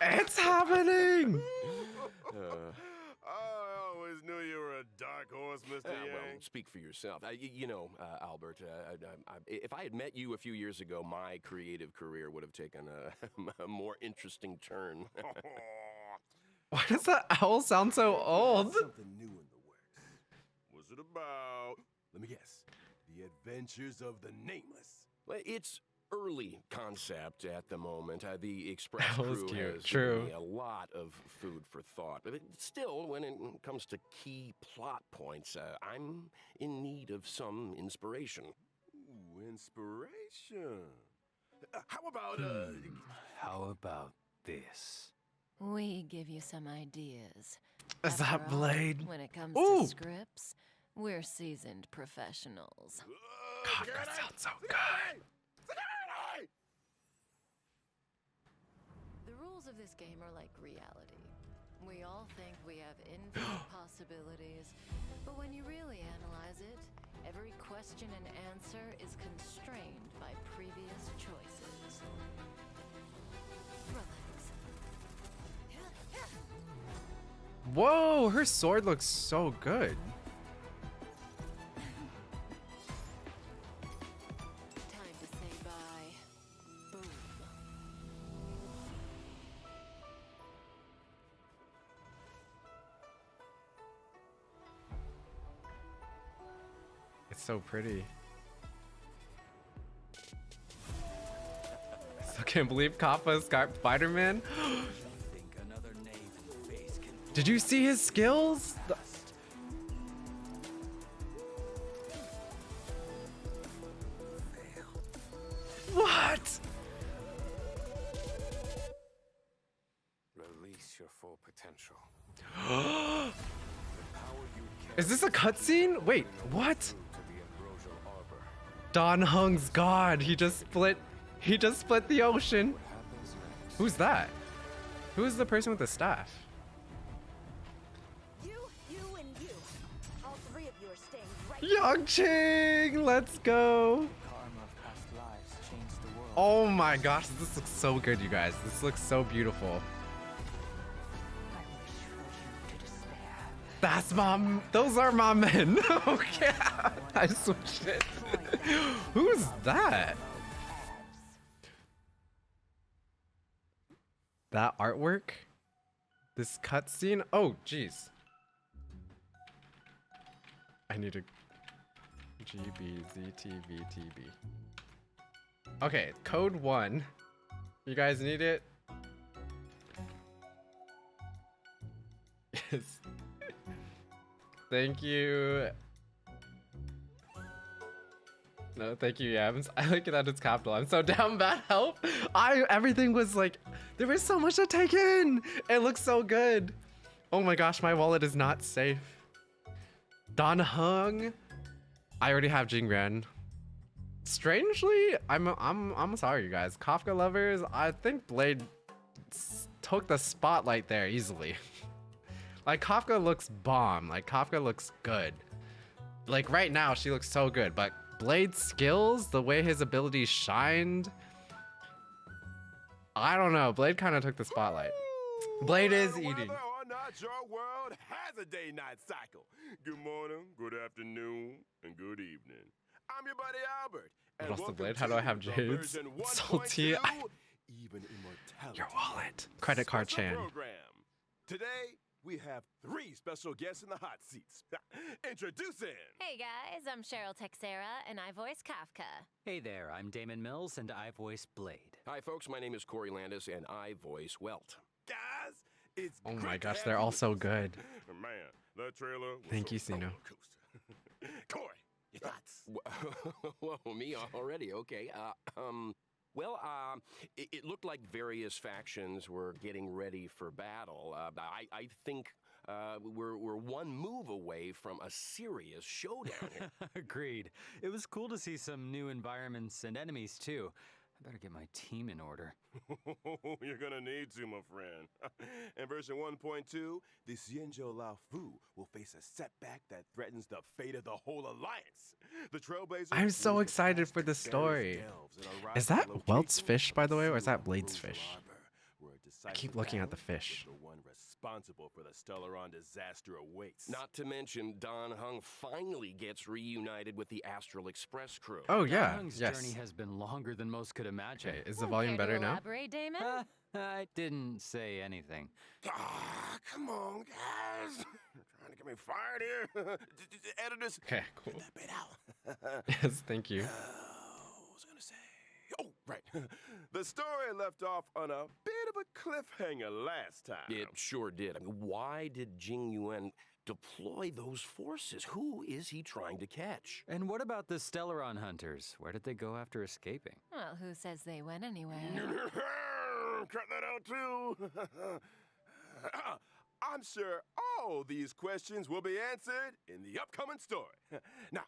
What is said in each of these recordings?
It's happening! I always knew you were a dark horse, Mr. Yang. Well, speak for yourself. Albert, if I had met you a few years ago, my creative career would have taken a more interesting turn. Why does that owl sound so old? Something new in the works. What's it about? Let me guess. The Adventures of the Nameless. Well, it's early concept at the moment. The Express That was crew cute. has True. given me a lot of food for thought. But still, when it comes to key plot points, I'm in need of some inspiration. Ooh, inspiration. How about, How about this? We give you some ideas. Is that After all, Blade? When it comes Ooh. to scripts, we're seasoned professionals. God, that sounds so good. Security! The rules of this game are like reality. We all think we have infinite possibilities, but when you really analyze it, every question and answer is constrained by previous choices. Relax. Whoa, her sword looks so good. Time to say bye. Boom. It's so pretty. Still can't believe Kappa is Spider-Man. Think another name in the face can Did you see his skills? What? release your full potential. The power you Is this a cutscene? Wait, what? to the ambrosial arbor. Don Hung's god. He just split the ocean. What happens next? Who's that? Who's the person with the staff? You, and you. All three of you are staying right Yang Ching, let's go. Karma of past lives changed the world. Oh my gosh, this looks so good, you guys. This looks so beautiful. I wish for you to despair. That's those are my men. Okay, I switched it. Who's that? That artwork? This cutscene? Oh, jeez. I need to GBZTVTB. Okay, code 1. You guys need it? Yes. Thank you. No, thank you, Yams. I like that it's capital. I'm so down bad help. Everything was like, there was so much to take in. It looks so good. Oh my gosh, my wallet is not safe. Don Hung. I already have Jingren. Strangely, I'm sorry, you guys. Kafka lovers, I think Blade took the spotlight there easily. Like, Kafka looks bomb. Like, Kafka looks good. Like, right now, she looks so good. But Blade's skills, the way his abilities shined, I don't know. Blade kind of took the spotlight. Blade is eating. Whether or not your world has a day-night cycle. Good morning, good afternoon, and good evening. I'm your buddy Albert. What And else the welcome Blade? How do I have to the Jades? version Salty. 1.2, Even immortality. Your wallet. Credit card Special Chan. program. Today, we have 3 special guests in the hot seats. Introducing. Hey guys, I'm Cheryl Texera, and I voice Kafka. Hey there, I'm Damon Mills, and I voice Blade. Hi, folks. My name is Corey Landis, and I voice Welt. Guys, it's Oh my great to gosh, have they're you all with so us. good. Man, that trailer was Thank a you, Sino. roller coaster. Corey, your thoughts? Whoa, me already? Okay. It looked like various factions were getting ready for battle. I think we're one move away from a serious showdown here. Agreed. It was cool to see some new environments and enemies, too. I better get my team in order. You're gonna need to, my friend. In version 1.2, the Xianzhou Lao Fu will face a setback that threatens the fate of the whole alliance. The Trailblazers. I'm so will excited pass for the the story. various delves and arrive Is at that the Welt's location fish, by the way, or is that of Blade's Ambrosial fish? Arbor, where a decisive keep looking at the battle, fish. the one responsible for the Stellaron disaster awaits. Not to mention, Don Hung finally gets reunited with the Astral Express crew. Oh yeah, Hung's yes. journey has been longer than most could imagine. Okay, is the volume better now? Elaborate, Damon? I didn't say anything. Ah, come on, guys. You're trying to get me fired here. Editors, Okay, cool. cut that bit out. Yes, thank you. What was I gonna say? Oh, right. The story left off on a bit of a cliffhanger last time. It sure did. I mean, why did Jing Yuan deploy those forces? Who is he trying to catch? And what about the Stellaron hunters? Where did they go after escaping? Well, who says they went anywhere? Cut that out too. I'm sure all these questions will be answered in the upcoming story. Now,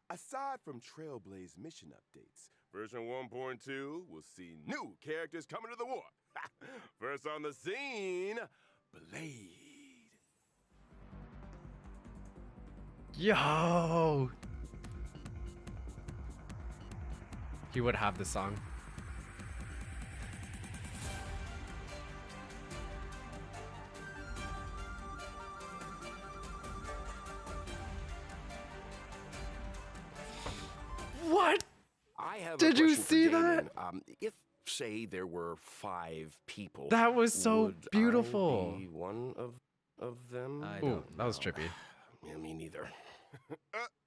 aside from Trailblaze mission updates, version 1.2 will see new characters coming to the war. First on the scene, Blade. Yo! He would have the song. What? I have Did a you question for see Damon. that? If, say, there were 5 people, That was so would beautiful. I be one of them? I Ooh, don't that was know. trippy. Yeah, me neither.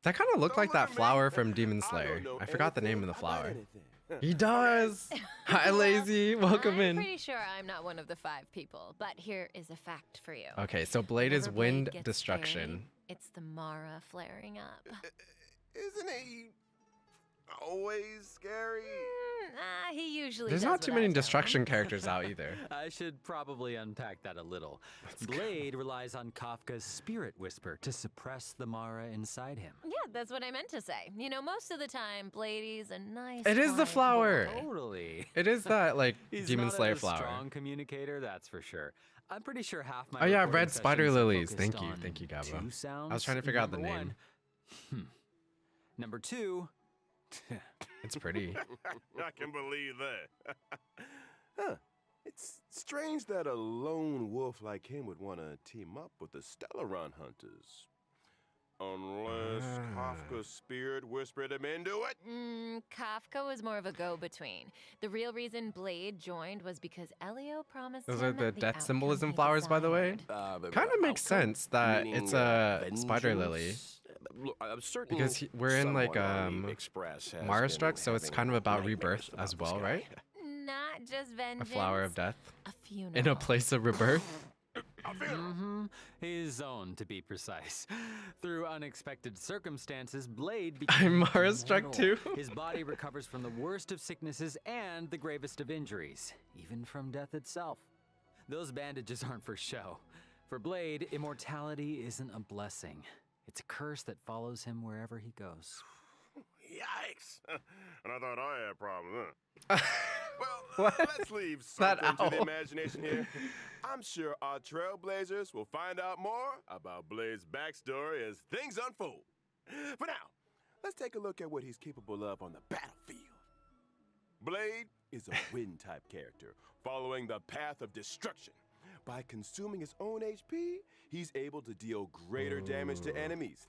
That kind of looked Don't like look that at me. flower from Demon I Slayer. don't know I forgot the name of the anything about flower. anything. He does. Hi, Lazy. Welcome I'm in. pretty sure I'm not one of the 5 people, but here is a fact for you. Okay, so Blade is Whenever wind gets destruction. scary, it's the Mara flaring up. Isn't he always scary? He usually There's does not too what I many tell him. destruction characters out either. I should probably unpack that a little. Blade relies on Kafka's spirit whisper to suppress the Mara inside him. Yeah, that's what I meant to say. You know, most of the time, Blady's a nice. It is the quiet flower. boy. Totally. It is that like He's Demon not Slayer a flower. strong communicator, that's for sure. I'm pretty sure half my Oh yeah, recording red spider sessions are lilies. focused Thank you, on Gabo. 2 sounds. I was trying to figure out the Number name. 1. Number 2. It's pretty. I can believe that. Huh. It's strange that a lone wolf like him would want to team up with the Stellaron hunters. Unless Kafka's spirit whispered him into it. Kafka was more of a go-between. The real reason Blade joined was because Elio promised Those him are the the death outcome symbolism he flowers, by the way. desired. Kind of makes outcome? sense that Meaning, it's a spider lily. vengeance? Look, a certain Because we're in, like, someone on the Express has Mara been struck, so it's having kind of about nightmares rebirth about as this well, guy. right? Not just A vengeance. flower of death A funeral. in a place of rebirth. His own, to be precise. Through unexpected circumstances, Blade I'm becomes Mara struck immortal. too. His body recovers from the worst of sicknesses and the gravest of injuries, even from death itself. Those bandages aren't for show. For Blade, immortality isn't a blessing. It's a curse that follows him wherever he goes. Yikes. And I thought I had problems, huh? Well, What? let's leave That something to the owl. imagination here. I'm sure our Trailblazers will find out more about Blade's backstory as things unfold. For now, let's take a look at what he's capable of on the battlefield. Blade is a wind-type character, following the path of destruction. By consuming his own HP, he's able to deal greater damage to enemies.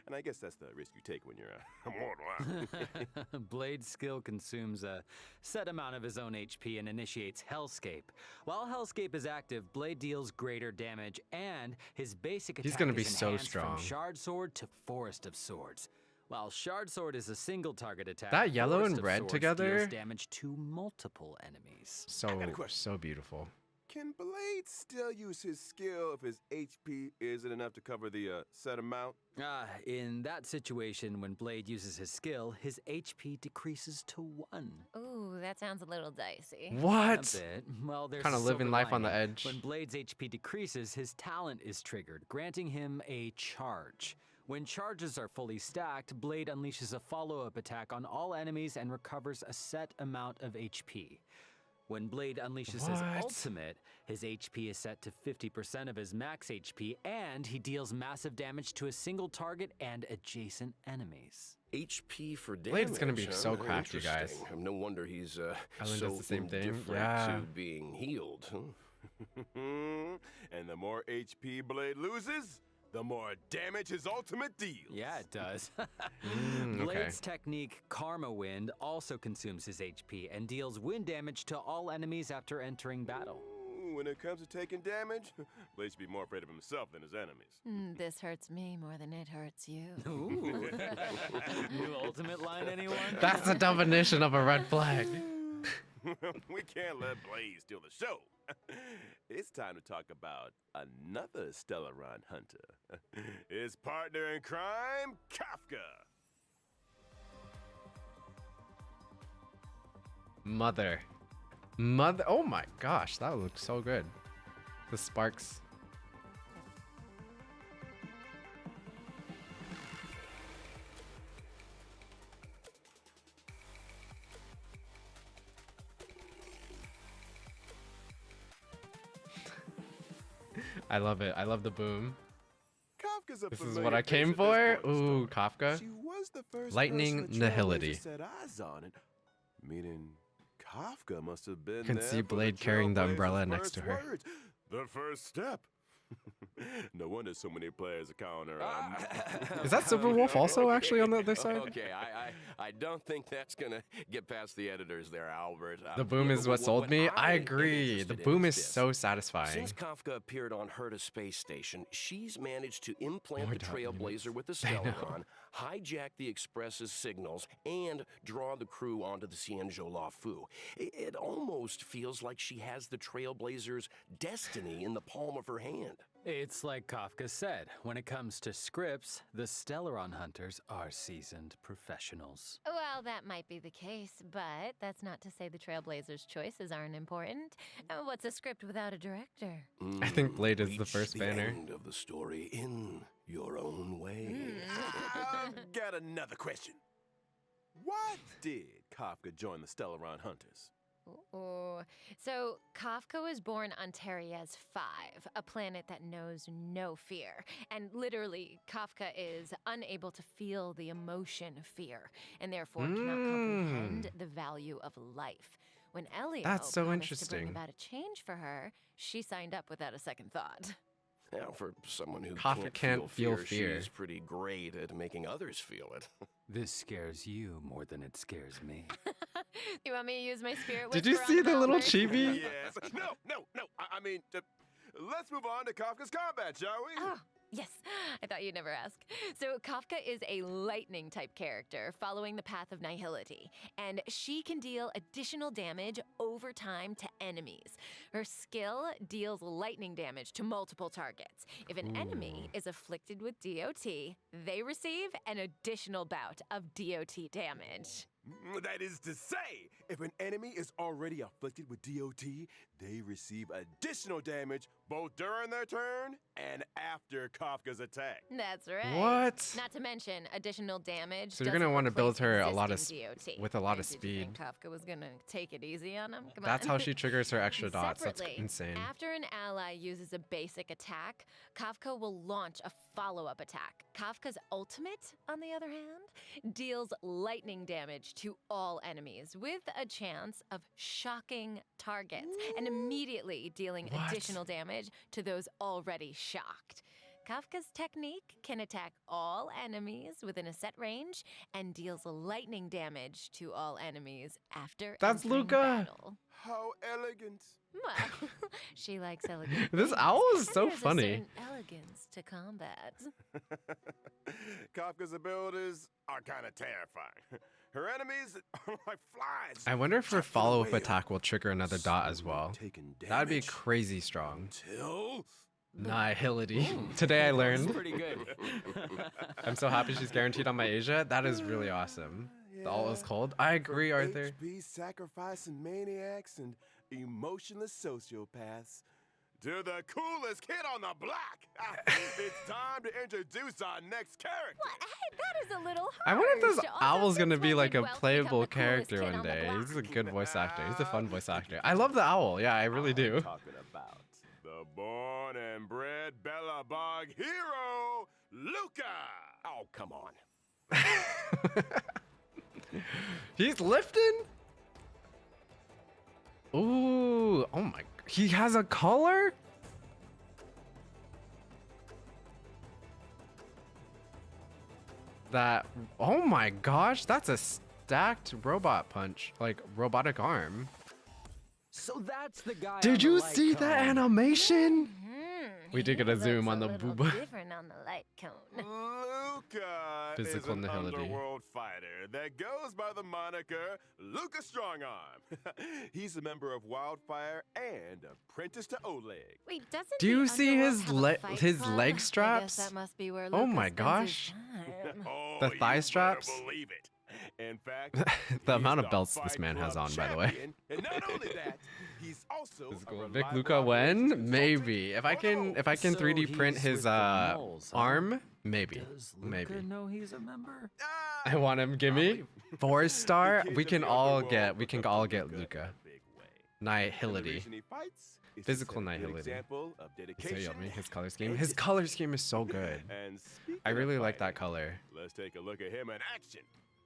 And I guess that's the risk you take when you're immortal. Huh? Blade's skill consumes a set amount of his own HP and initiates Hellscape. While Hellscape is active, Blade deals greater damage, and his basic attack He's gonna be is so enhanced strong. from Shard Sword to Forest of Swords. While Shard Sword is a single target attack, That yellow Forest and of red Swords together? deals damage to multiple enemies. So got a question. so beautiful. Can Blade still use his skill if his HP isn't enough to cover the set amount? In that situation, when Blade uses his skill, his HP decreases to 1. Ooh, that sounds a little dicey. What? A bit. Well, there's Kinda a living silver life on the lining. edge. When Blade's HP decreases, his talent is triggered, granting him a charge. When charges are fully stacked, Blade unleashes a follow-up attack on all enemies and recovers a set amount of HP. When Blade unleashes his What? ultimate, his HP is set to 50% of his max HP, and he deals massive damage to a single target and adjacent enemies. HP for damage. Blade's gonna be so cracked, you guys. Interesting. No wonder he's Ellen so does the same thing. indifferent Yeah. to being healed. And the more HP Blade loses, the more damage his ultimate deals. Yeah, it does. Okay. Blade's technique, Karma Wind, also consumes his HP and deals wind damage to all enemies after entering battle. Ooh, when it comes to taking damage, Blade should be more afraid of himself than his enemies. This hurts me more than it hurts you. Ooh. New ultimate line, anyone? That's the definition of a red flag. We can't let Blade steal the show. It's time to talk about another Stellaron hunter. His partner in crime, Kafka. Mother. Oh my gosh, that looks so good. The sparks. I love it. I love the boom. Kafka's a This is familiar what I face came at this for. point in the Ooh, story. Kafka. She was the first Lightning person the Trailblazers nihility. set eyes on it, meaning Kafka must have been Can there see for Blade the carrying the Trailblazers' umbrella next to first her. words. The first step. No wonder so many players are calling her. Is that Silver Wolf also actually on the other side? Okay, I don't think that's gonna get past the editors there, Albert. The boom is what sold me. I am agree. The interested in boom is this. so satisfying. Since Kafka appeared on Herta Space Station, she's managed to implant More the dot Trailblazer with the Stellaron, hijack the Express's signals, and draw the crew onto the Cienjo La Fu. It almost feels like she has the Trailblazer's destiny in the palm of her hand. It's like Kafka said, when it comes to scripts, the Stellaron hunters are seasoned professionals. Well, that might be the case, but that's not to say the Trailblazers' choices aren't important. What's a script without a director? I think Blade is the Reach first banner. End of the story in your own way. I've got another question. Why did Kafka join the Stellaron Hunters? Ooh. So, Kafka was born on Terriez 5, a planet that knows no fear. And literally, Kafka is unable to feel the emotion fear, and therefore cannot comprehend the value of life. When Elio That's so promised to interesting. bring about a change for her, she signed up without a second thought. Now, for someone who Kafka can't feel fear, fear. she's pretty great at making others feel it. This scares you more than it scares me. You want me to use my spirit Did you whisper see on the little Albert? chibi? Yes. No. I mean, let's move on to Kafka's combat, shall we? Oh, yes. I thought you'd never ask. So Kafka is a lightning type character following the path of nihility, and she can deal additional damage over time to enemies. Her skill deals lightning damage to multiple targets. If an enemy is afflicted with DOT, they receive an additional bout of DOT damage. That is to say, if an enemy is already afflicted with DOT, they receive additional damage both during their turn and after Kafka's attack. That's right. What? Not to mention additional damage. So you're gonna doesn't want to build replace her a lot of existing DOT. with a lot of Did you think speed. Kafka was gonna take it easy on him? Come That's on. how she triggers her extra dots. That's Separately, insane. After an ally uses a basic attack, Kafka will launch a follow-up attack. Kafka's ultimate, on the other hand, deals lightning damage to all enemies with a chance of shocking targets and immediately dealing What? additional damage to those already shocked. Kafka's technique can attack all enemies within a set range and deals lightning damage to all enemies after That's entering Luca. battle. How elegant. Well, she likes elegant. This things, owl is and so there's funny. A certain elegance to combat. Kafka's abilities are kind of terrifying. Her enemies are like flies. I wonder if her Chopping follow-up away attack will trigger another dot as slowly well. taking That'd be damage crazy strong. Till Nihility. Today I learned. That's pretty good. I'm so happy she's guaranteed on my Asia. That is really awesome. The all is cold. I agree, From Arthur. HP sacrificing maniacs and emotionless sociopaths to the coolest kid on the block. It's time to introduce our next character. What? Hey, that is a little harsh. I wonder if this Also, owl's gonna since be when like did a Wells become playable the coolest character kid one on the day. block? He's a good voice actor. He's a fun voice actor. I love the owl. Yeah, I really do. Talking about the born and bred Bella Bog hero, Luca. Oh, come on. He's lifting. Ooh, oh my! He has a collar. That, oh my gosh, that's a stacked robot punch, like robotic arm. So that's the guy. Did on the you light see that cone. animation? We did He get a zoom looks on the little booba. different on the light cone. Luca Physical is an nihility. underworld fighter that goes by the moniker Luca Strongarm. He's a member of Wildfire and apprentice to Oleg. Wait, doesn't Do you the see Underworld his have a fight his club? leg I guess straps? that must be where Oh Lucas my spends gosh. his time. Oh, The thigh you straps? better believe it. In fact, The he's amount of belts this Fight man has Club on, by the way. champion, and not only that, he's also Physical. a Vic reliable Luca operations when? consultant Maybe. If I on the can road. if I can So 3D print he's his with the moles, huh? arm, maybe. Does Luca Maybe. know he's a member? Ah, I want him. Gimme. 4-star. the We kids can of the all underworld get look up to Luca. in a big way. And the Nihility. reason he fights is to Physical set a good nihility. example of So dedication yummy. His color scheme. and His discipline. color scheme is so good. And speaking I of really like that fighting, color. Let's take a look at him in action.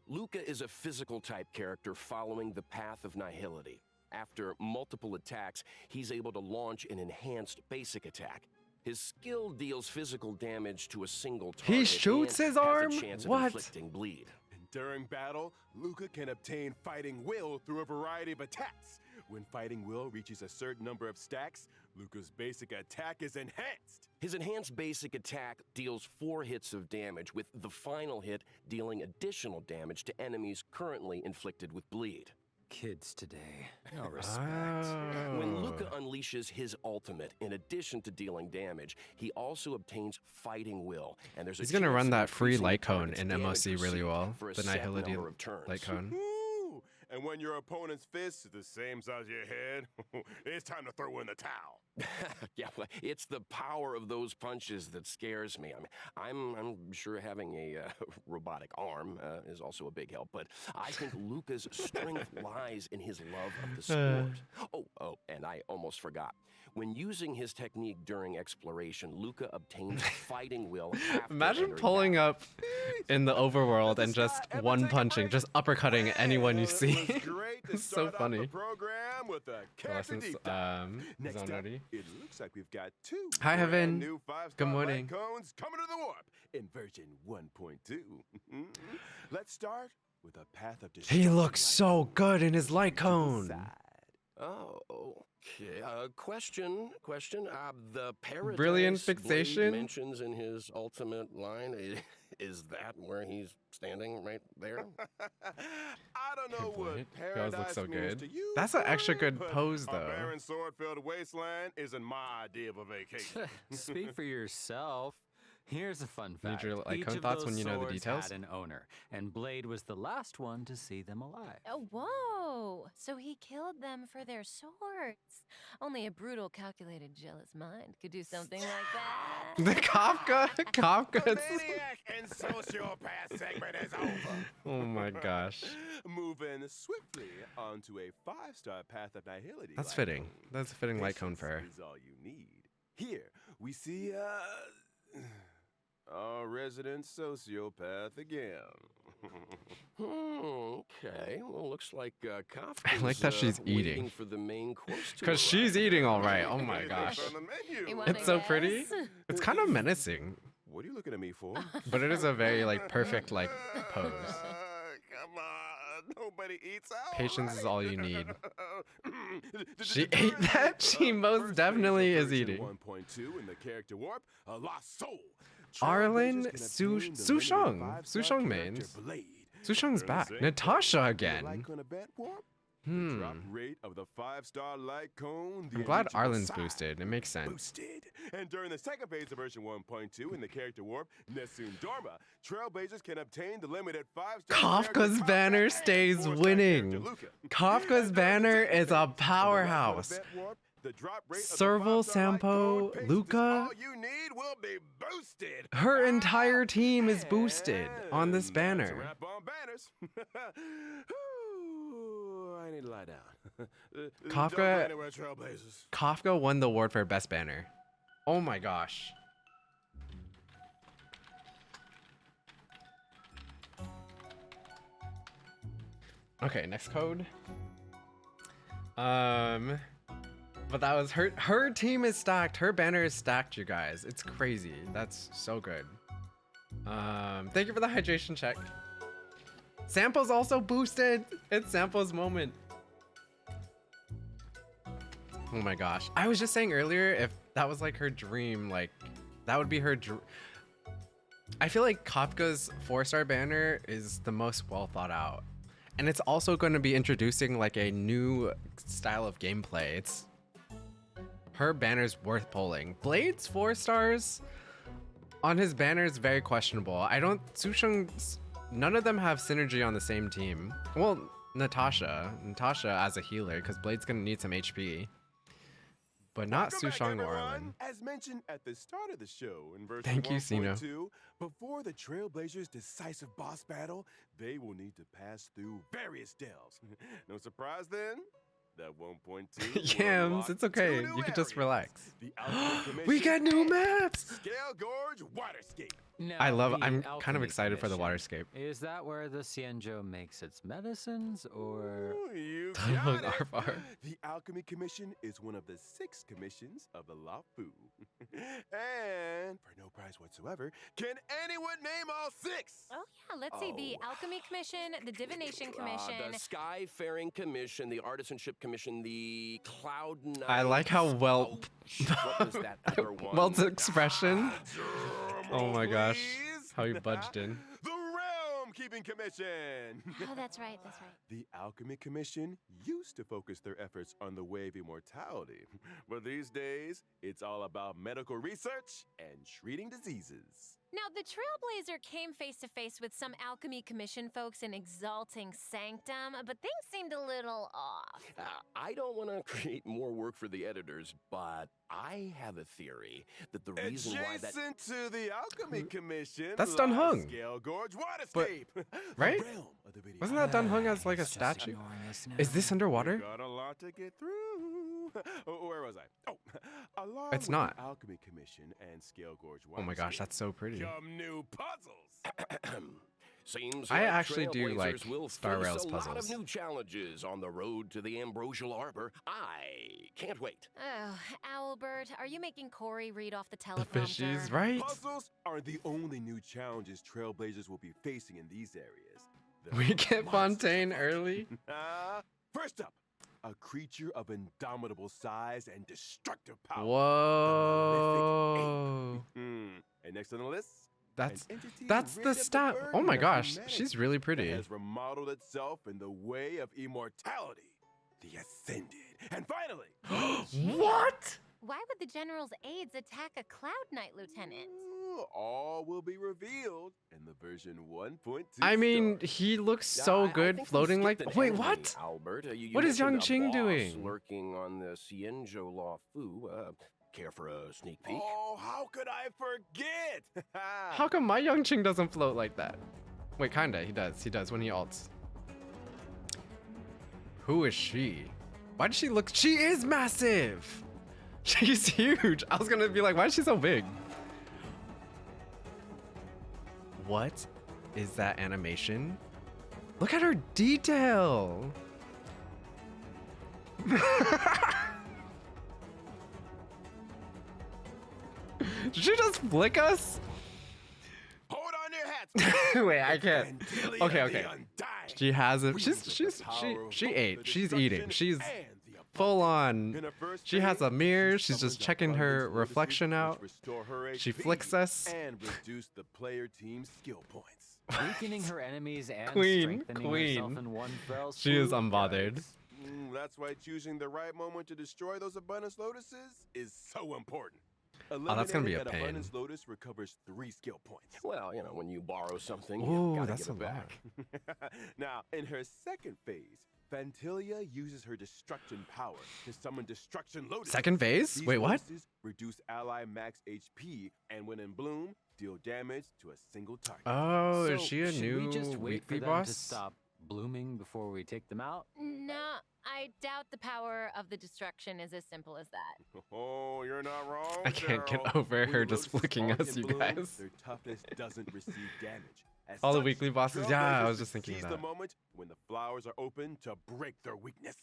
Luca is a physical type character following the path of nihility. After multiple attacks, he's able to launch an enhanced basic attack. His skill deals physical damage to a single target. He shoots and his has arm? A chance What? Of inflicting bleed. And during battle, Luca can obtain fighting will through a variety of attacks. When fighting will reaches a certain number of stacks, Luca's basic attack is enhanced. His enhanced basic attack deals 4 hits of damage, with the final hit dealing additional damage to enemies currently inflicted with bleed. Kids today, no respect. When Oh. Luca unleashes his ultimate, in addition to dealing damage, he also obtains fighting will, and there's a He's gonna chance run of that free increasing the light cone target's in damage MOC really received well. for a The set Nihility number of turns. light cone. Woo! And when your opponent's fist is the same size as your head, it's time to throw in the towel. Yeah, well, it's the power of those punches that scares me. I mean, I'm sure having a robotic arm is also a big help, but I think Luca's strength lies in his love of the sport. Oh, and I almost forgot. When using his technique during exploration, Luca obtains fighting will. After Imagine entering pulling battle. up in the overworld and just one punching, just uppercutting anyone you see. It was great to It's so start off funny. the program with a character Lessons, deep dive. Next zone up, ready. it looks like we've got 2 Hi, brand Heaven. new 5-star Good light morning. cones coming to the warp in version 1.2. Let's start with a path of He destruction looks light so cone good in his to light the cone. side. Oh, okay. Question. The paradise Brilliant Blade fixation. mentions in his ultimate line. Is that where he's standing right there? I don't know Good what point. He always looks paradise so means good. to you, That's an extra boy, good but pose, a though. barren sword-filled wasteland isn't my idea of a vacation. Speak for yourself. Here's a fun Need fact. your light Each cone of thoughts those when you know the swords details? had an owner, and Blade was the last one to see them alive. Oh, whoa! So he killed them for their swords. Only a brutal, calculated, jealous mind could do something like that. The Kafka. The Kafka. maniac and sociopath segment is over. Oh my gosh. Moving swiftly onto a 5-star path of nihility. That's light fitting. cone. That's a fitting light cone for her. Patience is all you need. Here we see our resident sociopath again. Okay. Well, looks like Kafka. I like that she's eating. for the main course. to Because she's arrive. eating all right. Oh my gosh. On the menu. You wanna It's so pretty. guess? It's kind of menacing, What are you looking at me for? but it is a very like perfect like pose. Come on, nobody eats out. Patience is all you need. She During ate that? the She most first phase definitely of is version eating. 1.2 in the character warp, a lost soul. Arlen Trailblazers can Su obtain the Sushong. limited 5-star Sushong character mains. Blade. Sushong's During the back. same Natasha phase, again. the light cone event warp, the Hmm. drop rate of the 5-star light cone. the I'm glad initial Arlen's size boosted. It makes sense. boosted. And during the second phase of version 1.2 in the character warp, Nessun Dorma, Trailblazers can obtain the limited 5-star Kafka's character banner Kafka and stays 4-star winning. character Luca. Kafka's And during the banner second is a phase of the light cone powerhouse. event warp, the drop rate of the Serval, 5-star light cone, Sampo, patience is Luca. all you need will be boosted. Her entire team is boosted on this And that's a banner. wrap on banners. Whew, I need to lie down. Don't go Kafka- anywhere, Trailblazers. Kafka won the award for best banner. Oh my gosh. Okay, next code. But that was her team is stacked. Her banner is stacked, you guys. It's crazy. That's so good. Thank you for the hydration check. Sample's also boosted. It's Sample's moment. Oh my gosh. I was just saying earlier, if that was like her dream, like that would be her dream. I feel like Kafka's 4-star banner is the most well thought out. And it's also going to be introducing like a new style of gameplay. Her banner's worth pulling. Blade's 4 stars on his banner is very questionable. Susheng, none of them have synergy on the same team. Well, Natasha as a healer, because Blade's gonna need some HP. But not Welcome back, Susheng or everyone. Arlen. As mentioned at the start of the show in version Thank you, 1.2, before the Trailblazers' decisive boss battle, they will need to pass through various delves. No surprise then? That 1.2 will Yams, unlock it's okay. 2 new You can just areas. relax. The Alchemy We Commission got new and maps! Scale Gorge Waterscape. Now, I'm the kind of Alchemy excited for the Commission. waterscape. Is that where the Xianzhou makes its medicines, or...? Ooh, you Dun got Hung it. Arvar. The Alchemy Commission is one of the 6 commissions of the La Fu. And for no prize whatsoever, can anyone name all 6? Oh yeah, let's see. The Alchemy Commission, the Divination Commission. The Skyfaring Commission, the Artisanship Commission, the Cloud Nine. I like how well What was that other one? Welt's expression. Drum Oh roll, my gosh. please. How he budged in. The Realm Keeping Commission. Oh, that's right. That's right. The Alchemy Commission used to focus their efforts on the way of immortality, but these days, it's all about medical research and treating diseases. Now, the Trailblazer came face to face with some Alchemy Commission folks in Exalting Sanctum, but things seemed a little off. I don't want to create more work for the editors, but I have a theory that the reason why that... Adjacent to the Alchemy Commission, That's Dun Hung. lies Scale Gorge Waterscape. The right? realm of the video Wasn't that Dun Hung as like a It's just statue? ignoring us now. Is this We underwater? got a lot to get through. Where was I? Oh, along It's with not. the Alchemy Commission and Scale Gorge Oh my gosh, Waterscape that's so pretty. come new puzzles. Seems I like actually do Trailblazers like will Star face Rail's a lot of puzzles. new challenges on the road to the Ambrosial Arbor. I can't wait. Oh, Owlbert, are you making Corey read off the The teleprompter? fishies, right? Puzzles are the only new challenges Trailblazers will be facing in these areas. The We get monster Fontaine fight. early. First up, a creature of indomitable size and destructive power. Whoa. And next on the list, That's an entity that's rid the of stat. burden Oh my of gosh, humanity she's really that pretty. has remodeled itself in the way of immortality, the Ascended. And finally, What? Why would the General's aides attack a Cloud Knight Lieutenant? all will be revealed in the version 1.2. I mean, story. he looks I so think good you floating like. skipped an Wait, enemy, what? Albert? You What is mentioned a Yang Qing boss doing? Lurking on the Xianzhou La Fu. Care for a sneak peek? Oh, how could I forget? How come my Yangqing doesn't float like that? Wait, kinda. He does. He does when he ults. Who is she? Why does she look? She is massive. She's huge. I was gonna be like, why is she so big? What is that animation? Look at her detail. Did she just flick us? Hold on your hats. Wait, I can't. Vantillia Okay, the okay. Undying. She has it. Wields She's the power of she both ate. the She's eating. destruction She's and the full abundance. on. In her first She has phase, a mirror. she She's just summons checking her abundance lotuses, reflection which out. restore her She HP flicks us. and reduce the player team's skill points. Weakening her enemies and Queen, strengthening herself queen. in one fell She is swoop, unbothered. guys. That's why choosing the right moment to destroy those abundance lotuses is so important. Oh, that's gonna be a Eliminating an pain. abundance lotus recovers 3 skill points. Well, you know, when you borrow something, Ooh, you gotta that's get it a lot. back. Now, in her second phase, Vantillia uses her destruction power to summon destruction lotuses. Second phase? These Wait, what? lotuses reduce ally max HP and when in bloom, deal damage to a single target. Oh, is So, she a should new we just wait for weekly them boss? to stop blooming before we take them out? No, I doubt the power of the destruction is as simple as that. Oh, you're not wrong. I can't get Cheryl. over When her the just lotuses flicking spark us, and you bloom, guys. Their toughness doesn't receive damage, As All the such, weekly bosses, yeah, I Trailblazers was just thinking seize that. the moment when the flowers are open to break their weakness.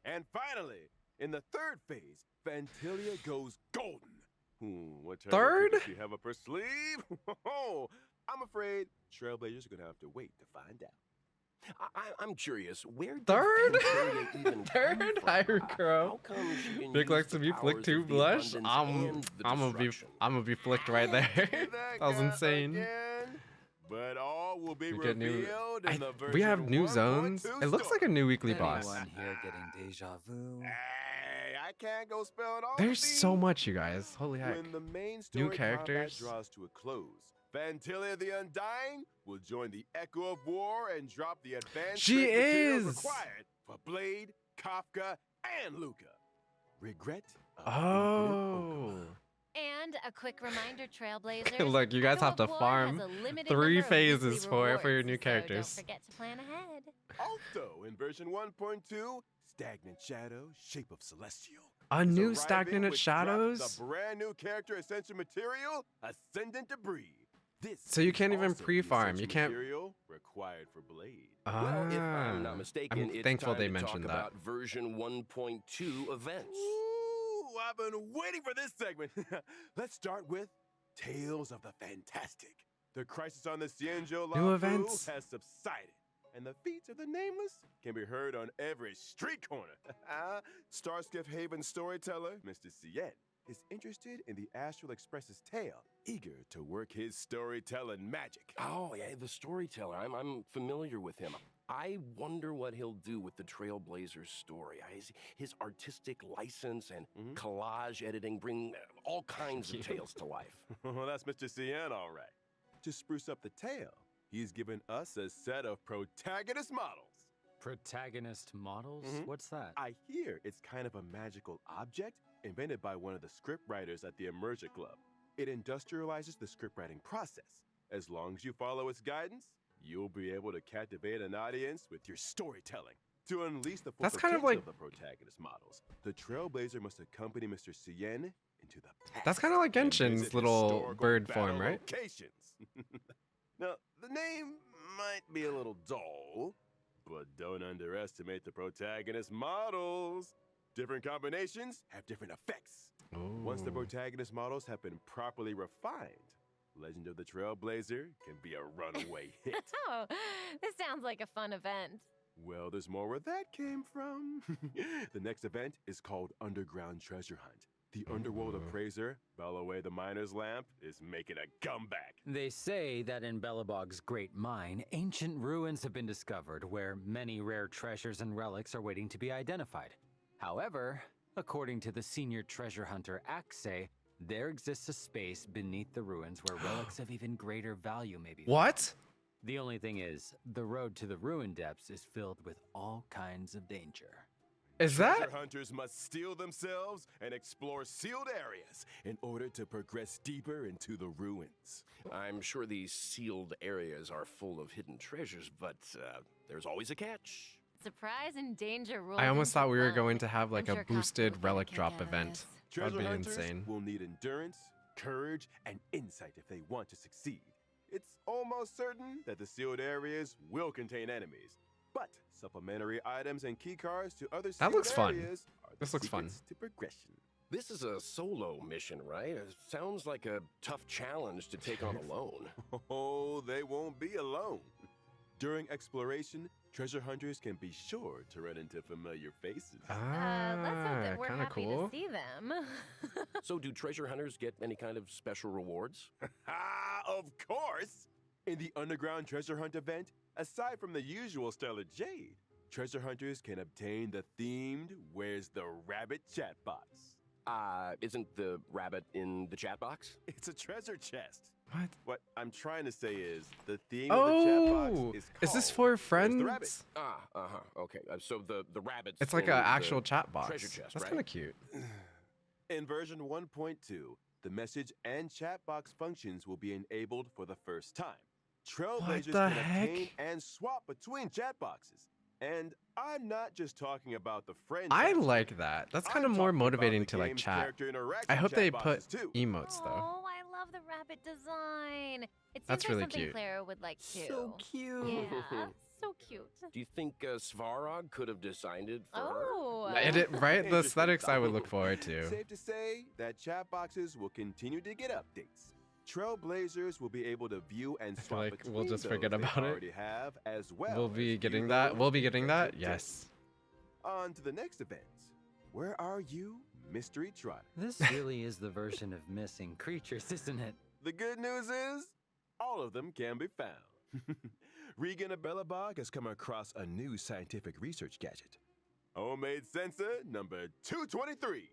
And finally, in the third phase, Fantilia goes golden. What Third? does she have up her sleeve? I'm afraid Trailblazers are gonna have to wait to find out. I'm curious, where did Third? Fantilia even Third? come from? Higher How crow. come she can Big use likes the to be flicked powers too, of the blush. abundance and the I'm destruction? gonna be flicked right there. That was insane. Again, but all will be We get new. revealed in the We have version new 1.2 zones. It looks like a new weekly boss. Anyone here getting deja vu? Hey, I can't go spell it all. There's so much, you guys. Holy heck. When the main story New characters. combat draws to a close, Fantilia the Undying will join the Echo of War and drop the advanced She strength materials is! required for Blade, Kafka, and Luca. Regret? of Oh. And a quick reminder, Trailblazers. Look, you guys Echo have to of War farm has a limited 3 number of phases weekly for your rewards, new so characters. don't forget to plan ahead. Also, in version 1.2, Stagnant Shadow, Shape of Celestial. A is new arriving, Stagnant which drops Shadows? The brand new character essential material, Ascendant Debris. This So you is can't even also the pre-farm, essential you can't- material required for Blade. Well, if I'm not Ah. mistaken, I'm it's thankful time they to mentioned talk that. about version 1.2 events. Ooh, I've been waiting for this segment. Let's start with Tales of the Fantastic. The crisis on the Cienjo New Lafu events. has subsided, and the feats of the Nameless can be heard on every street corner. Starskiff Haven storyteller, Mr. Cien, is interested in the Astral Express's tale, eager to work his storytelling magic. Oh, yeah, the storyteller. I'm familiar with him. I wonder what he'll do with the Trailblazers story. His artistic license and collage editing bring all kinds of tales to life. Well, that's Mr. Cien, all right. To spruce up the tale, he's given us a set of protagonist models. Protagonist models? What's that? I hear it's kind of a magical object invented by one of the scriptwriters at the Immersia Club. It industrializes the scriptwriting process. As long as you follow its guidance, you'll be able to captivate an audience with your storytelling. To unleash the full That's kind of potential like- of the protagonist models, the Trailblazer must accompany Mr. Cien into the past. That's kind of like and Genshin's visit little historical bird battle form, right? Locations. Now, the name might be a little dull, but don't underestimate the protagonist models. Different combinations have different effects. Once the Ooh. protagonist models have been properly refined, Legend of the Trailblazer can be a runaway hit. Oh, this sounds like a fun event. Well, there's more where that came from. The next event is called Underground Treasure Hunt. The underworld appraiser, Bellaway the Miner's Lamp, is making a comeback. They say that in Belobog's Great Mine, ancient ruins have been discovered where many rare treasures and relics are waiting to be identified. However, according to the senior treasure hunter Axe, there exists a space beneath the ruins where relics of even greater value may be found. What? The only thing is, the road to the ruin depths is filled with all kinds of danger. Is that? Treasure hunters must steel themselves and explore sealed areas in order to progress deeper into the ruins. I'm sure these sealed areas are full of hidden treasures, but there's always a catch. Surprise and danger rules. I almost into thought we were one. going to have like I'm a sure Kafka boosted will get a relic kick drop out of event. this. That'd Treasure be hunters insane. will need endurance, courage, and insight if they want to succeed. It's almost certain that the sealed areas will contain enemies, but supplementary items and keycards to other sealed looks fun. areas are the This looks fun. secrets to progression. This is a solo mission, right? It sounds like a tough challenge to take on alone. Oh, they won't be alone. During exploration, treasure hunters can be sure to run into familiar faces. Let's hope that we're kind of happy cool. to see them. So do treasure hunters get any kind of special rewards? Of course! In the Underground Treasure Hunt event, aside from the usual Stellar Jade, treasure hunters can obtain the themed Where's the Rabbit chat box. Isn't the rabbit in the chat box? It's a treasure chest. What? What I'm trying to say is, the theme of the chat Oh, box is this called for Where's the Rabbit? friends? Okay. So the rabbit's It's like in an the actual chat box. treasure chest, That's right? kind of cute. In version 1.2, the message and chat box functions will be enabled for the first time. Trailblazers the can heck? obtain and swap between chat boxes. And I'm not just talking about the friend I chat. like that. That's kind of I'm more talking about motivating the to like game's chat. character interaction I hope chat they boxes put too. emotes though. Oh, I love love the rabbit design. It seems That's like really something cute. Claire would like too. So cute. Yeah, so cute. Do you think Svarog could have designed it for her? Oh. Right? The Interesting aesthetics I would thought. look forward to. Safe to say that chat boxes will continue to get updates. Trailblazers will be able to view and swap like we'll between just forget those they about it. already have, as well We'll as be view getting that. those We'll be they getting just that. did. Yes. On to the next event. Where are you, Mystery Trotter? This really is the version of missing creatures, isn't it? The good news is, all of them can be found. Regan of Bellabog has come across a new scientific research gadget. Homemade sensor number 223.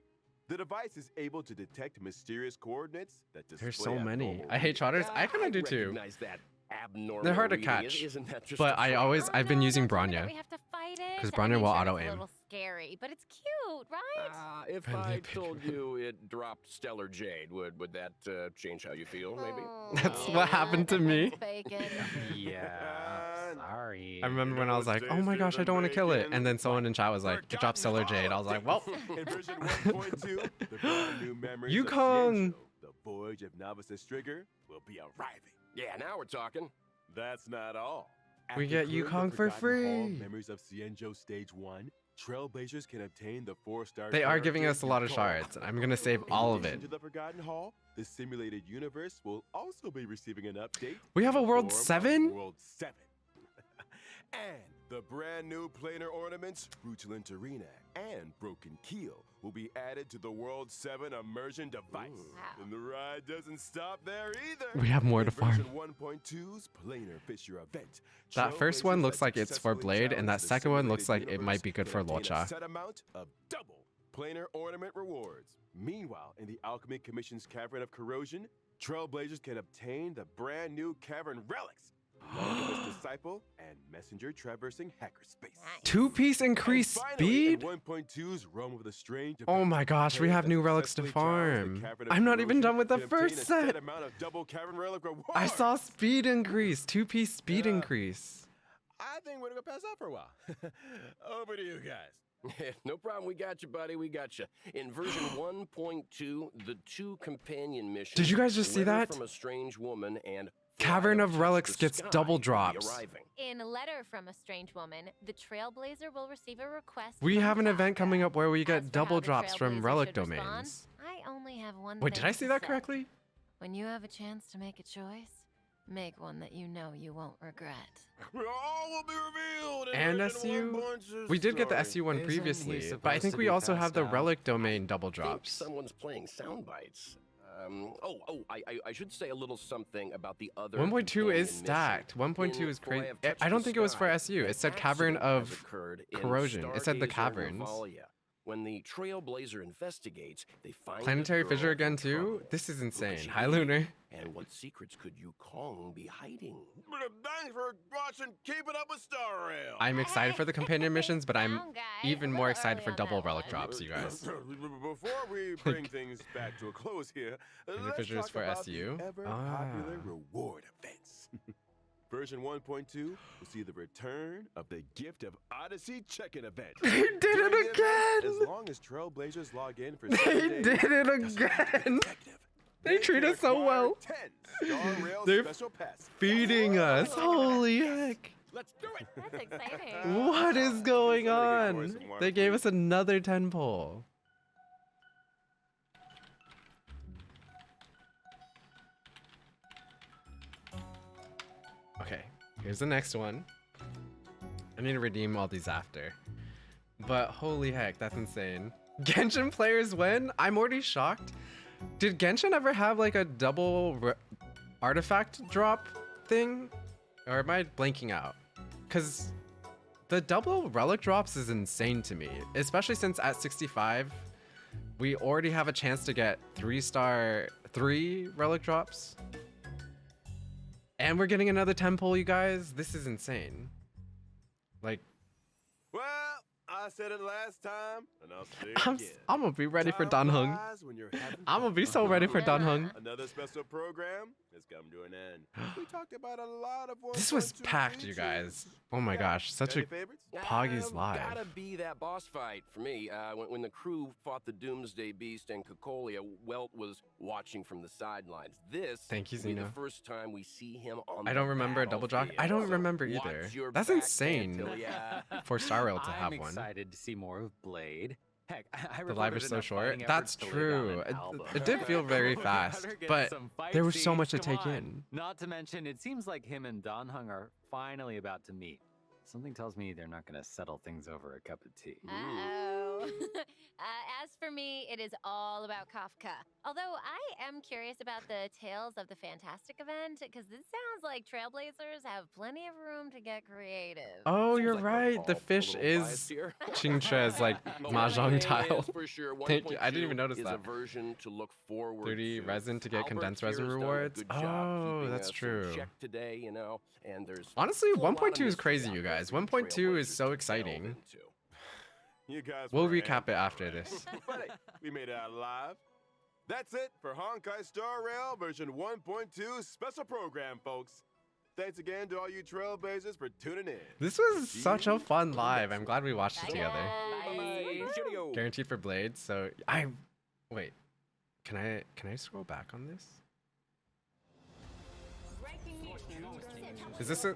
The device is able to detect mysterious coordinates that display There's so many. abnormal I hate trotters. I kind I of do too. recognize that abnormal They're hard to reading. catch, Isn't that just but a I frog? always I've been no, using don't tell me that Bronya. We have to fight it. 'Cause I Bronya mean, will sure, auto it's aim. a little scary, but it's cute, right? If Friendly I picture. told you it dropped Stellar Jade, would that change how you feel, maybe? That's what happened to me. Bacon. Yeah. Sorry. I remember when I was like, oh my gosh, I don't want to kill it. And then someone in chat was like, it dropped Stellar Jade. I was like, well, In version 1.2, the brand new memories Yukong. of Xianzhou, the Voyage of Novice's Trigger, will be arriving. Yeah, now we're talking. That's not all. We After get clearing the Yukong for Forgotten Hall free. Memories of Xianzhou Stage 1, Trailblazers can obtain the 4-star they are giving character us a lot of Yukong. shards. I'm going to save In all of addition it. To the Forgotten Hall, the simulated universe will also be receiving an update. We have in a the World form of 7? World 7. And the brand new planar ornaments, Rutulent Arena and Broken Keel, will be added to the World 7 immersion device. Wow. And the ride doesn't stop there either. We have more In to farm. version 1.2's planar Fisher event, That first one Trailblazers looks that like it's for successfully Blade, and that challenge the second one looks simulated like it universe might be good can for obtain a Locha. set amount of double planar ornament rewards. Meanwhile, in the Alchemy Commission's Cavern of Corrosion, Trailblazers can obtain the brand new Cavern Relics, Longibus Disciple, and Messenger traversing Hackerspace. Nice. 2-piece increased speed? 1.2's Realm of the Strange. Oh my gosh, we Players have that new relics to successfully challenge the farm. Cavern of I'm not even Corrosion done with the can obtain first a set set. amount of double Cavern Relic rewards. I saw speed increase. 2-piece speed Yeah. increase. I think we're gonna pass out for a while. Over to you guys. No problem. We got you, buddy. We got you. In version 1.2, the 2 companion missions. Did you guys just see Letter that? from a Strange Woman and Cavern Fly of Up Touch Relics the gets Sky double will be drops. arriving. In a letter from a strange woman, the Trailblazer will receive a request. We from have an event Kafka. coming up where we As get for double how the drops from Trailblazer relic should respond, domains. I only have one Wait, did thing I see to that say. correctly? When you have a chance to make a choice, make one that you know you won't regret. All will be revealed. in And version SU? 1.2 We did get the story. SU one Isn't he previously, but I supposed think to we be also have the passed out? relic domain double I think drops. someone's playing sound bites. I should say a little something about the other. 1.2 companion is mission. stacked. 1.2 In is Fly crazy. Up Touch I don't the think it was for Sky, SU. It an said Cavern accident has of occurred in Corrosion. It said the Stargazer caverns. Navalia. When the Trailblazer investigates, they find a Planetary girl Fissure again in too? trouble. This is Who could insane. she Hi, be? Lunar. And what secrets could Yukong be hiding? Thanks for watching Keeping Up with Star Rail. I'm excited for the companion missions, but I'm Sound guy, even a more little excited early for on double that relic one. drops, you guys. Before we bring things back to a close here, let's Fissures talk for about SU? the ever-popular Ah. reward events. Version 1.2 will see the return of the Gift of Odyssey check-in event. They did During it the event, again! As long as Trailblazers log in for They 7 days, did it as a again! detective, They treat can us so acquire well. 10 Star Rail They're special pass. Feeding us. Holy heck. Let's do it. That's exciting. What is going Somebody get on? Corey some water, They gave please. us another 10 pull. Okay, here's the next one. I need to redeem all these after. But holy heck, that's insane. Genshin players win? I'm already shocked. Did Genshin ever have like a double artifact drop thing? Or am I blanking out? Because the double relic drops is insane to me, especially since at 65, we already have a chance to get 3-star 3 relic drops. And we're getting another 10 pull, you guys. This is insane. Like, Well, I said it last time, and I'll say it I'm, again. I'm gonna be ready for Time Danhung. flies when you're having I'm gonna fun. be so ready for Danhung. Another special program has come to an end. We talked about a lot of This was 1.2 packed, you features. guys. Oh my Yeah. gosh, such a Any favorites? Poggy's live. Gotta be that boss fight for me. When the crew fought the Doomsday Beast and Cocolia, Welt was watching from the sidelines. This Thank you, will be the Xeno. first time we see him on I the don't remember a double jock. I don't battlefield. remember So either. watch your That's back, insane Antilia. for Star Rail to I'm have one. excited to see more of Blade. Heck, I The live recorded is so enough short. fighting That's efforts to lay down true. an album. It did feel very We fast, better get but some fight there was so scenes, much to come take on. in. Not to mention, it seems like him and Dan Hung are finally about to meet. Something tells me they're not going to settle things over a cup of tea. Uh-oh. As for me, it is all about Kafka. Although I am curious about the Tales of the Fantastic event, because this sounds like Trailblazers have plenty of room to get creative. Oh, Seems you're like we're right. all The a fish little is biased here. Chingche's like But mahjong one thing is tile. for sure, Thank you. I didn't even 1.2 notice is that. a version to look forward 30 to. resin to get Albert condensed here's resin done a rewards. good job Oh, keeping that's us in true. check today, you know, and there's Honestly, still a lot of 1.2 is mystery crazy, out you there guys. for you 1.2 is Trailblazers so to delve exciting. into. You guys We'll were a recap it handful, after right? this. But hey, we made it out alive. That's it for Honkai Star Rail version 1.2 special program, folks. Thanks again to all you Trailblazers for tuning in. This was such a fun live. I'm glad we watched it Bye, together. guys. Bye-bye. Cheerio. Guaranteed for Blade. So wait. Can I scroll back on this? Is this a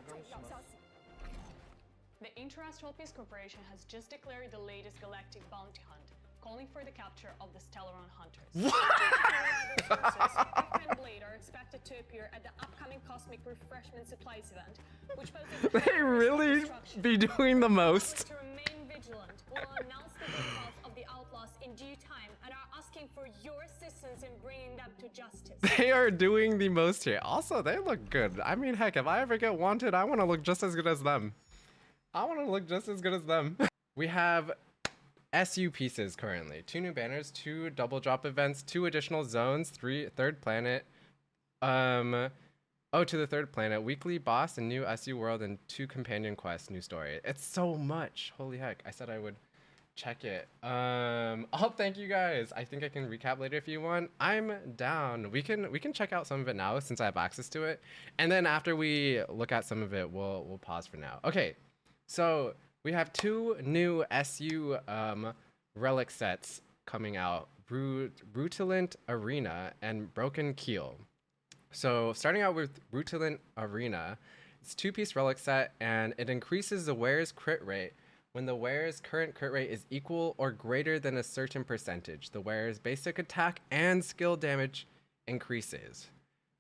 The Interastral Peace Corporation has just declared the latest galactic bounty hunt, calling for the capture of the Stellaron Hunters. What? and Blade are expected to appear at the upcoming Cosmic Refreshment Supplies event, which poses a they really destruction. be doing the most? To remain vigilant, we'll announce the path of the outlaws in due time and are asking for your assistance in bringing them to justice. They are doing the most here. Also, they look good. I mean, heck, if I ever get wanted, I want to look just as good as them. I want to look just as good as them. We have SU pieces currently. 2 new banners, 2 double drop events, 2 additional zones, 3rd planet. Oh, to the 3rd planet, weekly boss, a new SU world, and 2 companion quests, new story. It's so much. Holy heck. I said I would check it. I'll thank you guys. I think I can recap later if you want. I'm down. We can check out some of it now since I have access to it. And then after we look at some of it, we'll pause for now. Okay. So we have 2 new SU relic sets coming out, Rutilant Arena and Broken Keel. So starting out with Rutilant Arena, it's 2-piece relic set and it increases the wearer's crit rate when the wearer's current crit rate is equal or greater than a certain percentage. The wearer's basic attack and skill damage increases.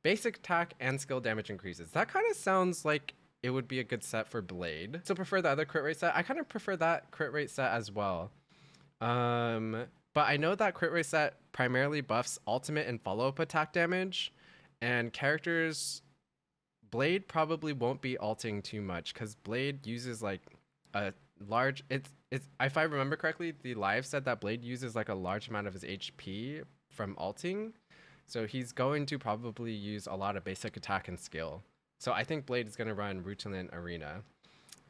Basic attack and skill damage increases. That kind of sounds like it would be a good set for Blade. So prefer the other crit rate set. I kind of prefer that crit rate set as well. But I know that crit rate set primarily buffs ultimate and follow-up attack damage, and characters Blade probably won't be ulting too much because Blade uses like a large it's if I remember correctly, the live said that Blade uses like a large amount of his HP from ulting. So he's going to probably use a lot of basic attack and skill. So I think Blade is going to run Rutilant Arena.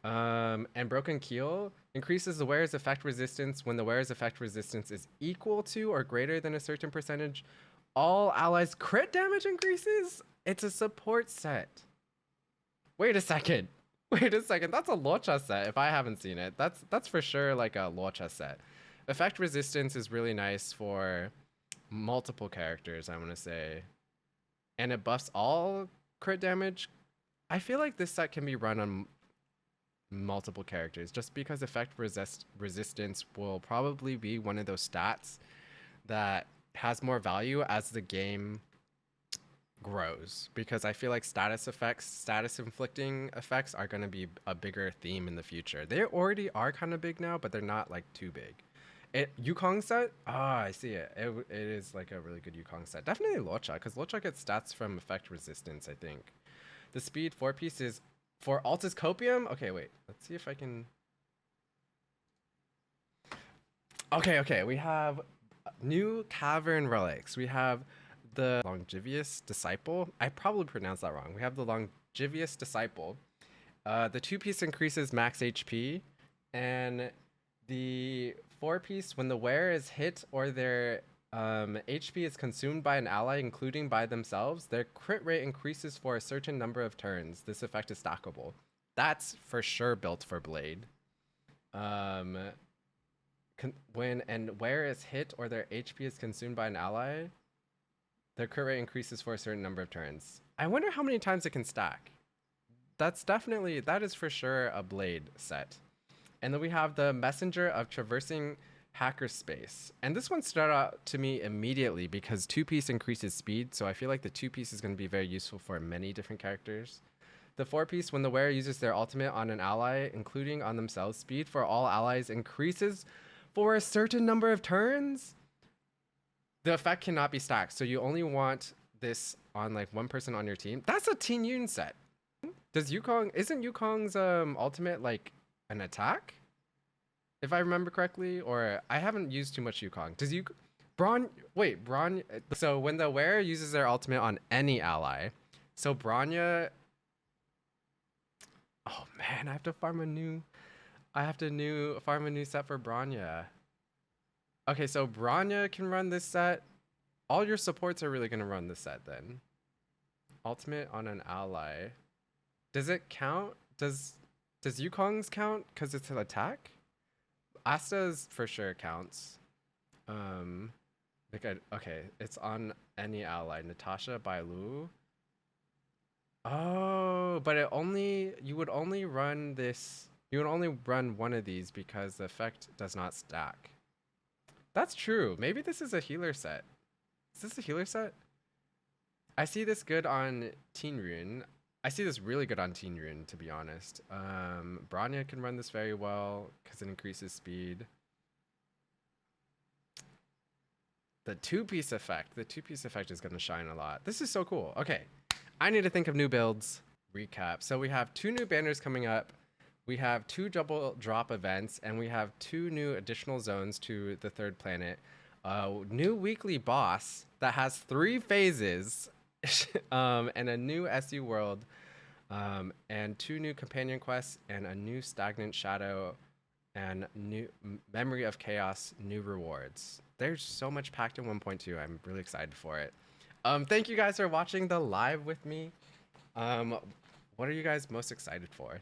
And Broken Keel increases the wearer's effect resistance when the wearer's effect resistance is equal to or greater than a certain percentage. All allies' crit damage increases? It's a support set. Wait a second. Wait a second. That's a Locha set if I haven't seen it. That's for sure like a Locha set. Effect resistance is really nice for multiple characters, I want to say. And it buffs all crit damage. I feel like this set can be run on multiple characters just because effect resistance will probably be one of those stats that has more value as the game grows, because I feel like status inflicting effects are going to be a bigger theme in the future. They already are kind of big now, but they're not like too big. Yukong set? I see it. It is like a really good Yukong set. Definitely Locha, because Locha gets stats from effect resistance, I think. The speed 4-piece is for Altus Copium. Okay, wait. Let's see if I can. Okay. We have new cavern relics. We have the Longivious Disciple. I probably pronounced that wrong. We have the Longivious Disciple. The 2-piece increases max HP, and the 4-piece, when the wearer is hit or their HP is consumed by an ally, including by themselves. Their crit rate increases for a certain number of turns. This effect is stackable. That's for sure built for Blade. When and where is hit or their HP is consumed by an ally, their crit rate increases for a certain number of turns. I wonder how many times it can stack. That is for sure a Blade set. And then we have the Messenger of Traversing Hacker Space. And this one stood out to me immediately because 2-piece increases speed, so I feel like the 2-piece is going to be very useful for many different characters. The 4-piece, when the wearer uses their ultimate on an ally, including on themselves, speed for all allies increases for a certain number of turns. The effect cannot be stacked, so you only want this on like one person on your team. That's a Teen Yun set. Isn't Yukong's ultimate like an attack? If I remember correctly, or I haven't used too much Yukong. So when the wearer uses their ultimate on any ally, so Bronya. Oh man, I have to farm a new set for Bronya. Okay, so Bronya can run this set. All your supports are really gonna run this set then. Ultimate on an ally. Does it count? Does Yukong's count because it's an attack? Asta's for sure counts. Okay, it's on any ally. Natasha, Bailu. Oh, but you would only run one of these because the effect does not stack. That's true. Maybe this is a healer set. Is this a healer set? I see this good on Teen Rune. I see this really good on Teen Rune, to be honest. Bronya can run this very well because it increases speed. The 2-piece effect. The 2-piece effect is going to shine a lot. This is so cool. Okay, I need to think of new builds. Recap. So we have 2 new banners coming up. We have 2 double drop events, and we have 2 new additional zones to the 3rd planet. New weekly boss that has 3 phases. And a new SU world, and 2 new companion quests, and a new stagnant shadow, and new memory of chaos, new rewards. There's so much packed in 1.2. I'm really excited for it. Thank you guys for watching the live with me. What are you guys most excited for?